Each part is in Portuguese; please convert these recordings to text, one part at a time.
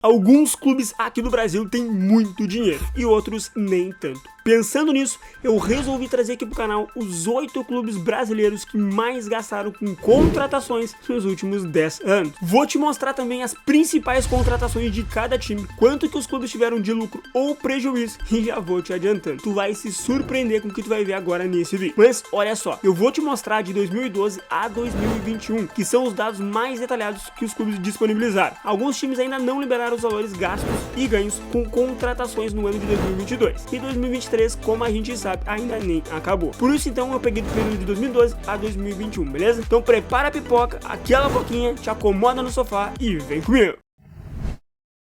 Alguns clubes aqui do Brasil têm muito dinheiro e outros nem tanto. Pensando nisso, eu resolvi trazer aqui pro canal os 8 clubes brasileiros que mais gastaram com contratações nos últimos 10 anos. Vou te mostrar também as principais contratações de cada time, quanto que os clubes tiveram de lucro ou prejuízo, e já vou te adiantando, tu vai se surpreender com o que tu vai ver agora nesse vídeo. Mas olha só, eu vou te mostrar de 2012 a 2021, que são os dados mais detalhados que os clubes disponibilizaram. Alguns times ainda não liberaram os valores gastos e ganhos com contratações no ano de 2022 e 2023, como a gente sabe, ainda nem acabou. Por isso então eu peguei do período de 2012 a 2021, beleza? Então prepara a pipoca, aquela boquinha, te acomoda no sofá e vem comigo!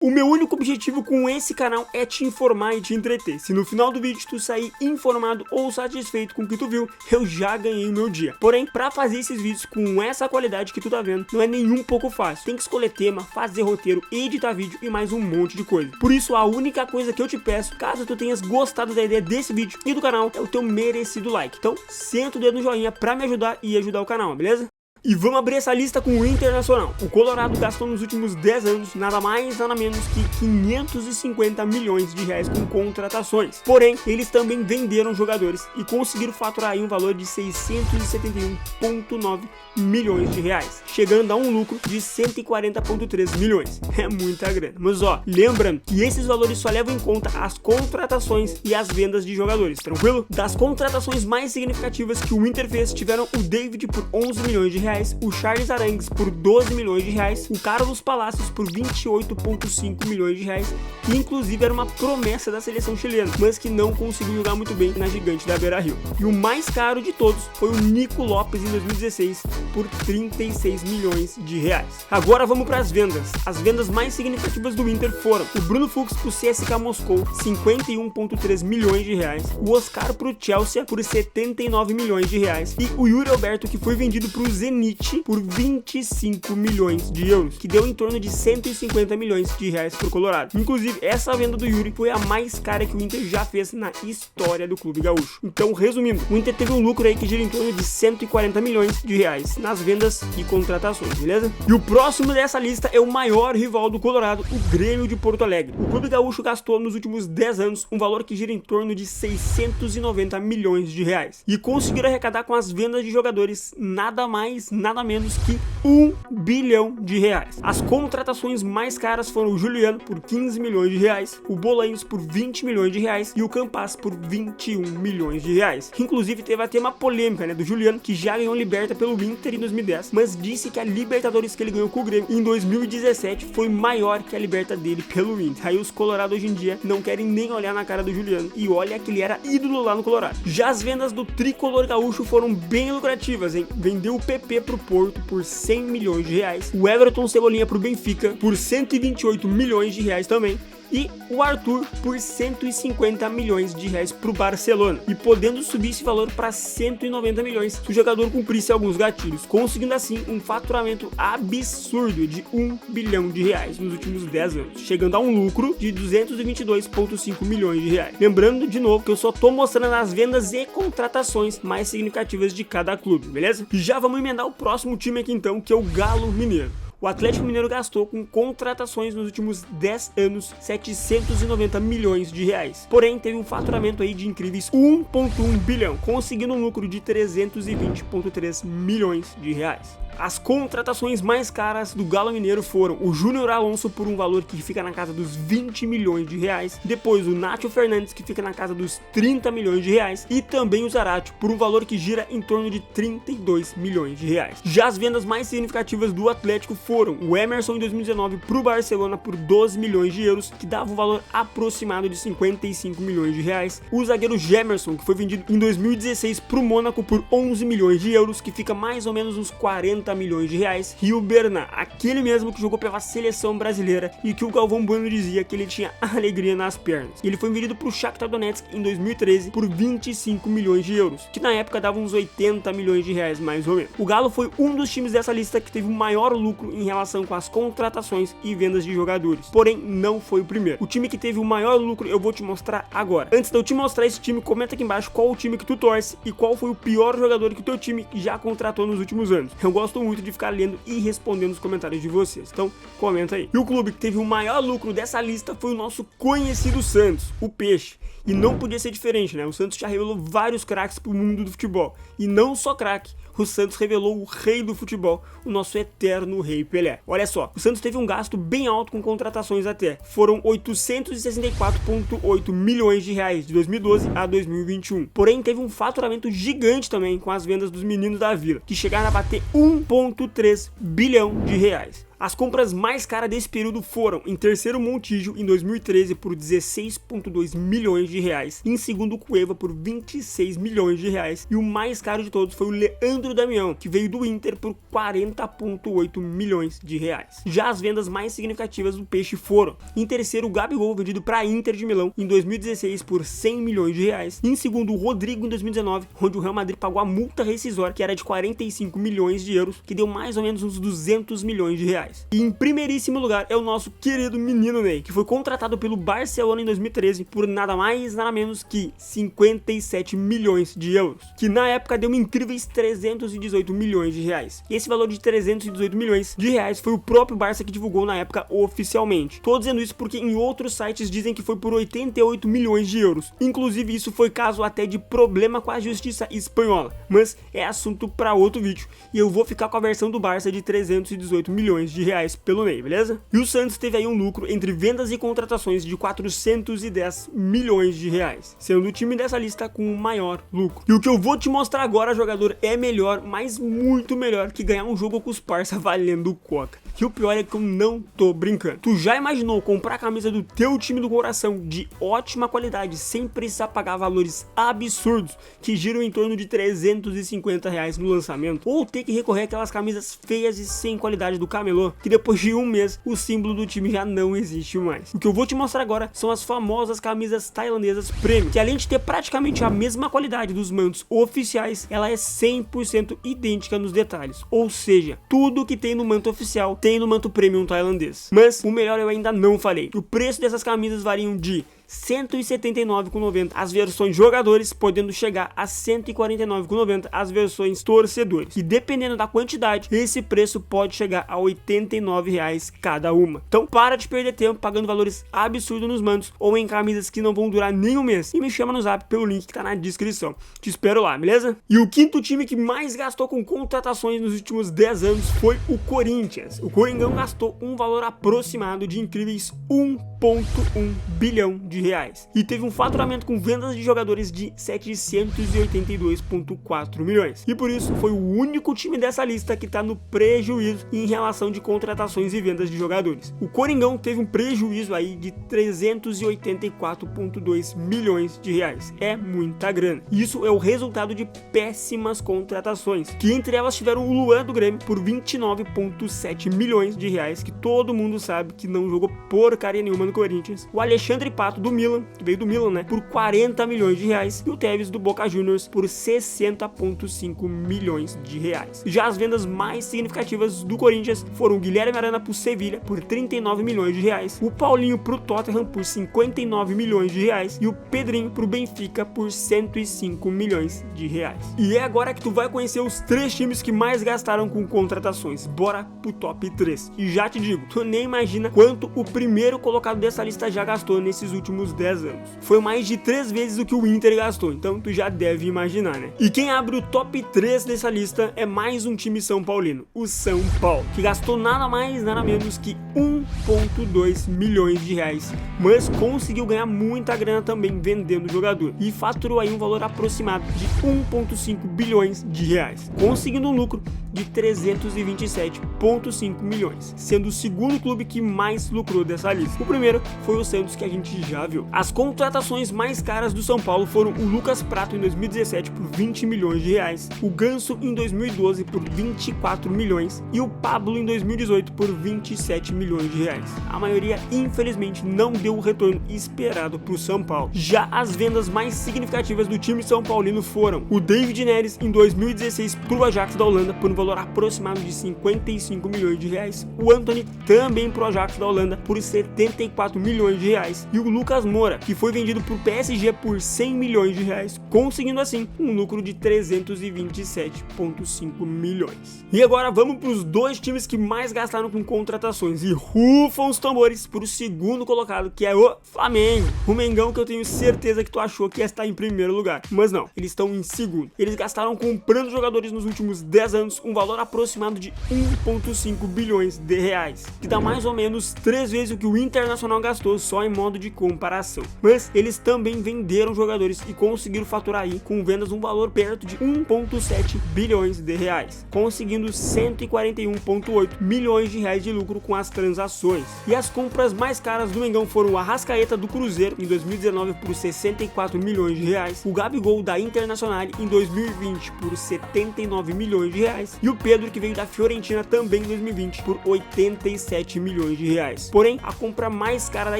O meu único objetivo com esse canal é te informar e te entreter. Se no final do vídeo tu sair informado ou satisfeito com o que tu viu, eu já ganhei o meu dia. Porém, pra fazer esses vídeos com essa qualidade que tu tá vendo, não é nem um pouco fácil. Tem que escolher tema, fazer roteiro, editar vídeo e mais um monte de coisa. Por isso, a única coisa que eu te peço, caso tu tenhas gostado da ideia desse vídeo e do canal, é o teu merecido like. Então, senta o dedo no joinha pra me ajudar e ajudar o canal, beleza? E vamos abrir essa lista com o Internacional. O Colorado gastou nos últimos 10 anos nada mais nada menos que 550 milhões de reais com contratações. Porém, eles também venderam jogadores e conseguiram faturar aí um valor de 671,9 milhões de reais, chegando a um lucro de 140,3 milhões. É muita grana. Mas ó, lembrando que esses valores só levam em conta as contratações e as vendas de jogadores, tranquilo? Das contratações mais significativas que o Inter fez, tiveram o David por 11 milhões de reais, o Charles Arangues por 12 milhões de reais, o Carlos Palacios por 28,5 milhões de reais, que inclusive era uma promessa da seleção chilena, mas que não conseguiu jogar muito bem na gigante da Beira-Rio. E o mais caro de todos foi o Nico Lopes em 2016 por 36 milhões de reais. Agora vamos para as vendas. As vendas mais significativas do Inter foram o Bruno Fux pro CSKA Moscou, 51,3 milhões de reais, o Oscar pro Chelsea por 79 milhões de reais e o Yuri Alberto, que foi vendido pro Zenit por 25 milhões de euros, que deu em torno de 150 milhões de reais pro Colorado. Inclusive, essa venda do Yuri foi a mais cara que o Inter já fez na história do clube gaúcho. Então, resumindo, o Inter teve um lucro aí que gira em torno de 140 milhões de reais nas vendas e contratações, beleza? E o próximo dessa lista é o maior rival do Colorado, o Grêmio de Porto Alegre. O clube gaúcho gastou nos últimos 10 anos um valor que gira em torno de 690 milhões de reais e conseguiram arrecadar com as vendas de jogadores nada mais, nada menos que 1 bilhão de reais. As contratações mais caras foram o Juliano por 15 milhões de reais, o Bolanhos por 20 milhões de reais e o Campas por 21 milhões de reais. Inclusive teve até uma polêmica, né, do Juliano, que já ganhou Liberta pelo Inter em 2010, mas disse que a Libertadores que ele ganhou com o Grêmio em 2017 foi maior que a Liberta dele pelo Inter. Aí os Colorados hoje em dia não querem nem olhar na cara do Juliano, e olha que ele era ídolo lá no Colorado. Já as vendas do tricolor gaúcho foram bem lucrativas, hein? Vendeu o PP pro Porto por 100 milhões de reais, o Everton Cebolinha pro Benfica por 128 milhões de reais também, e o Arthur por 150 milhões de reais para o Barcelona, e podendo subir esse valor para 190 milhões se o jogador cumprisse alguns gatilhos, conseguindo assim um faturamento absurdo de 1 bilhão de reais nos últimos 10 anos, chegando a um lucro de 222,5 milhões de reais. Lembrando de novo que eu só tô mostrando as vendas e contratações mais significativas de cada clube, beleza? E já vamos emendar o próximo time aqui então, que é o Galo Mineiro. O Atlético Mineiro gastou com contratações nos últimos 10 anos 790 milhões de reais. Porém, teve um faturamento aí de incríveis 1,1 bilhão, conseguindo um lucro de 320,3 milhões de reais. As contratações mais caras do Galo Mineiro foram o Júnior Alonso por um valor que fica na casa dos 20 milhões de reais, depois o Nacho Fernandes, que fica na casa dos 30 milhões de reais, e também o Zarate por um valor que gira em torno de 32 milhões de reais. Já as vendas mais significativas do Atlético foram o Emerson em 2019 para o Barcelona por 12 milhões de euros, que dava um valor aproximado de 55 milhões de reais, o zagueiro Gemerson, que foi vendido em 2016 para o Mônaco por 11 milhões de euros, que fica mais ou menos uns 40 milhões de reais, e o Bernat, aquele mesmo que jogou pela seleção brasileira e que o Galvão Bueno dizia que ele tinha alegria nas pernas. Ele foi vendido para o Shakhtar Donetsk em 2013 por 25 milhões de euros, que na época dava uns 80 milhões de reais mais ou menos. O Galo foi um dos times dessa lista que teve o maior lucro em em relação com as contratações e vendas de jogadores. Porém, não foi o primeiro. O time que teve o maior lucro eu vou te mostrar agora. Antes de eu te mostrar esse time, comenta aqui embaixo qual o time que tu torce e qual foi o pior jogador que o teu time já contratou nos últimos anos. Eu gosto muito de ficar lendo e respondendo os comentários de vocês, então comenta aí. E o clube que teve o maior lucro dessa lista foi o nosso conhecido Santos, o Peixe. E não podia ser diferente, né? O Santos já revelou vários craques pro mundo do futebol. E não só craque, o Santos revelou o rei do futebol, o nosso eterno rei Pelé. Olha só, o Santos teve um gasto bem alto com contratações até. Foram 864,8 milhões de reais de 2012 a 2021. Porém, teve um faturamento gigante também com as vendas dos meninos da Vila, que chegaram a bater 1,3 bilhão de reais. As compras mais caras desse período foram em terceiro Montijo em 2013 por 16,2 milhões de reais, em segundo Cueva por 26 milhões de reais e o mais caro de todos foi o Leandro Damião, que veio do Inter por 40,8 milhões de reais. Já as vendas mais significativas do Peixe foram em terceiro o Gabigol, vendido para a Inter de Milão em 2016 por 100 milhões de reais, em segundo o Rodrigo em 2019, onde o Real Madrid pagou a multa rescisória que era de 45 milhões de euros, que deu mais ou menos uns 200 milhões de reais. E em primeiríssimo lugar é o nosso querido menino Ney, que foi contratado pelo Barcelona em 2013 por nada mais nada menos que 57 milhões de euros, que na época deu incríveis 318 milhões de reais. E esse valor de 318 milhões de reais foi o próprio Barça que divulgou na época oficialmente. Tô dizendo isso porque em outros sites dizem que foi por 88 milhões de euros. Inclusive isso foi caso até de problema com a justiça espanhola, mas é assunto para outro vídeo. E eu vou ficar com a versão do Barça de 318 milhões de reais pelo Ney, beleza? E o Santos teve aí um lucro entre vendas e contratações de 410 milhões de reais, sendo o time dessa lista com o maior lucro. E o que eu vou te mostrar agora, jogador, é melhor, mas muito melhor que ganhar um jogo com os parça valendo coca. E o pior é que eu não tô brincando. Tu já imaginou comprar a camisa do teu time do coração de ótima qualidade sem precisar pagar valores absurdos que giram em torno de 350 reais no lançamento? Ou ter que recorrer àquelas camisas feias e sem qualidade do camelô, que depois de um mês o símbolo do time já não existe mais? O que eu vou te mostrar agora são as famosas camisas tailandesas Premium, que além de ter praticamente a mesma qualidade dos mantos oficiais, ela é 100% idêntica nos detalhes, ou seja, tudo que tem no manto oficial tem no manto Premium tailandês. Mas o melhor eu ainda não falei, o preço dessas camisas variam de 179,90 as versões jogadores, podendo chegar a 149,90 as versões torcedores. E dependendo da quantidade, esse preço pode chegar a R$ 89 cada uma. Então para de perder tempo pagando valores absurdos nos mantos ou em camisas que não vão durar nem um mês. E me chama no zap pelo link que tá na descrição. Te espero lá, beleza? E o quinto time que mais gastou com contratações nos últimos 10 anos foi o Corinthians. O Coringão gastou um valor aproximado de incríveis 1,1 bilhão de reais e teve um faturamento com vendas de jogadores de 782,4 milhões. E por isso foi o único time dessa lista que tá no prejuízo em relação de contratações e vendas de jogadores. O Coringão teve um prejuízo aí de 384,2 milhões de reais. É muita grana. Isso é o resultado de péssimas contratações, que entre elas tiveram o Luan do Grêmio por 29,7 milhões de reais, que todo mundo sabe que não jogou porcaria nenhuma no Corinthians. O Alexandre Pato do Milan, que veio do Milan, né, por 40 milhões de reais, e o Tevez do Boca Juniors por 60,5 milhões de reais. Já as vendas mais significativas do Corinthians foram o Guilherme Arana pro Sevilha por 39 milhões de reais, o Paulinho pro Tottenham por 59 milhões de reais e o Pedrinho pro Benfica por 105 milhões de reais. E é agora que tu vai conhecer os 3 times que mais gastaram com contratações. Bora pro top 3. E já te digo, tu nem imagina quanto o primeiro colocado dessa lista já gastou nesses últimos 10 anos. Foi mais de 3 vezes o que o Inter gastou, então tu já deve imaginar, né? E quem abre o top 3 dessa lista é mais um time São Paulino, o São Paulo, que gastou nada mais, nada menos que 1,2 milhões de reais, mas conseguiu ganhar muita grana também vendendo o jogador e faturou aí um valor aproximado de 1,5 bilhões de reais, conseguindo um lucro de 327,5 milhões, sendo o segundo clube que mais lucrou dessa lista. O primeiro foi o Santos, que a gente já incomparável. As contratações mais caras do São Paulo foram o Lucas Prato em 2017 por 20 milhões de reais, o Ganso em 2012 por 24 milhões e o Pablo em 2018 por 27 milhões de reais. A maioria, infelizmente, não deu o retorno esperado para o São Paulo. Já as vendas mais significativas do time São Paulino foram o David Neres em 2016 para o Ajax da Holanda por um valor aproximado de 55 milhões de reais, o Antony também para o Ajax da Holanda por 74 milhões de reais e o Lucas Moura, que foi vendido para o PSG por 100 milhões de reais, conseguindo assim um lucro de 327,5 milhões. E agora vamos para os dois times que mais gastaram com contratações e rufam os tambores para o segundo colocado, que é o Flamengo. O Mengão, que eu tenho certeza que tu achou que ia estar em primeiro lugar, mas não, eles estão em segundo. Eles gastaram comprando jogadores nos últimos 10 anos um valor aproximado de 1,5 bilhões de reais, que dá mais ou menos 3 vezes o que o Internacional gastou só em modo de comparação. Mas eles também venderam jogadores e conseguiram faturar aí com vendas um valor perto de 1,7 bilhões de reais, conseguindo 141,8 milhões de reais de lucro com as transações. E as compras mais caras do Mengão foram o Arrascaeta do Cruzeiro em 2019 por 64 milhões de reais, o Gabigol da Internacional em 2020 por 79 milhões de reais e o Pedro, que veio da Fiorentina também em 2020 por 87 milhões de reais. Porém, a compra mais cara da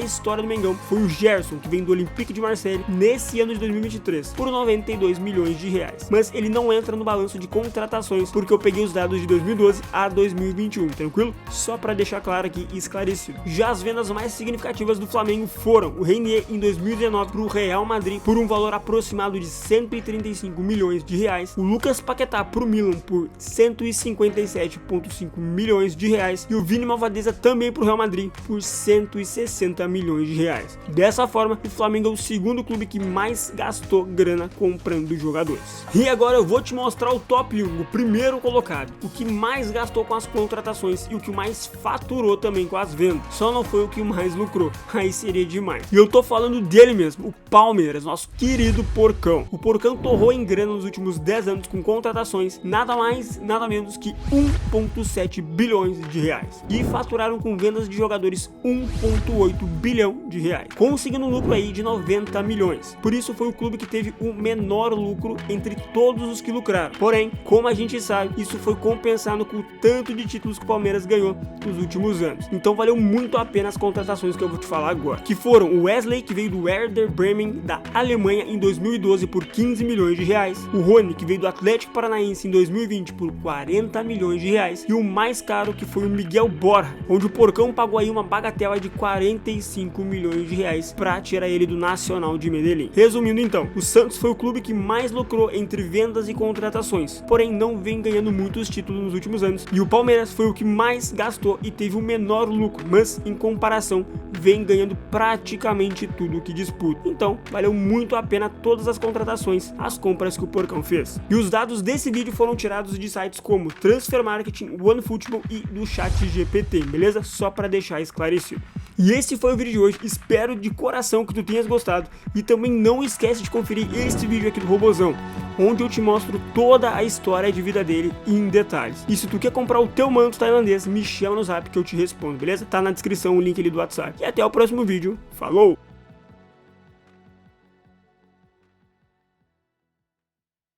história do Mengão foi o Gerson, que veio do Olympique de Marseille nesse ano de 2023 por 92 milhões de reais. Mas ele não entra no balanço de contratações porque eu peguei os dados de 2012 a 2021, tranquilo? Só para deixar claro aqui e esclarecido. Já as vendas mais significativas do Flamengo foram o Reinier em 2019 para o Real Madrid por um valor aproximado de 135 milhões de reais, o Lucas Paquetá para o Milan por 157,5 milhões de reais e o Vini Malvadeza também para o Real Madrid por 160 milhões de reais. Dessa forma, o Flamengo é o segundo clube que mais gastou grana comprando jogadores. E agora eu vou te mostrar o top 1, o primeiro colocado, o que mais gastou com as contratações e o que mais faturou também com as vendas. Só não foi o que mais lucrou, aí seria demais. E eu tô falando dele mesmo, o Palmeiras, nosso querido porcão. O porcão torrou em grana nos últimos 10 anos com contratações nada mais, nada menos que 1,7 bilhões de reais. E faturaram com vendas de jogadores 1,8 bilhão de reais, conseguindo um lucro aí de 90 milhões. Por isso foi o clube que teve o menor lucro entre todos os que lucraram. Porém, como a gente sabe, isso foi compensado com o tanto de títulos que o Palmeiras ganhou nos últimos anos. Então valeu muito a pena as contratações que eu vou te falar agora, que foram o Wesley, que veio do Werder Bremen da Alemanha em 2012 por 15 milhões de reais, o Rony, que veio do Atlético Paranaense em 2020 por 40 milhões de reais, e o mais caro, que foi o Miguel Borja, onde o porcão pagou aí uma bagatela de 45 milhões de reais para tirar ele do Nacional de Medellín. Resumindo então, o Santos foi o clube que mais lucrou entre vendas e contratações, porém não vem ganhando muitos títulos nos últimos anos, e o Palmeiras foi o que mais gastou e teve o menor lucro, mas em comparação vem ganhando praticamente tudo que disputa. Então valeu muito a pena todas as contratações, as compras que o porcão fez. E os dados desse vídeo foram tirados de sites como Transfer Marketing, OneFootball e do ChatGPT, beleza? Só para deixar esclarecido. E esse foi o vídeo de hoje, espero de coração que tu tenhas gostado e também não esquece de conferir este vídeo aqui do Robozão, onde eu te mostro toda a história de vida dele em detalhes. E se tu quer comprar o teu manto tailandês, me chama no zap que eu te respondo, beleza? Tá na descrição o link ali do WhatsApp. E até o próximo vídeo, falou!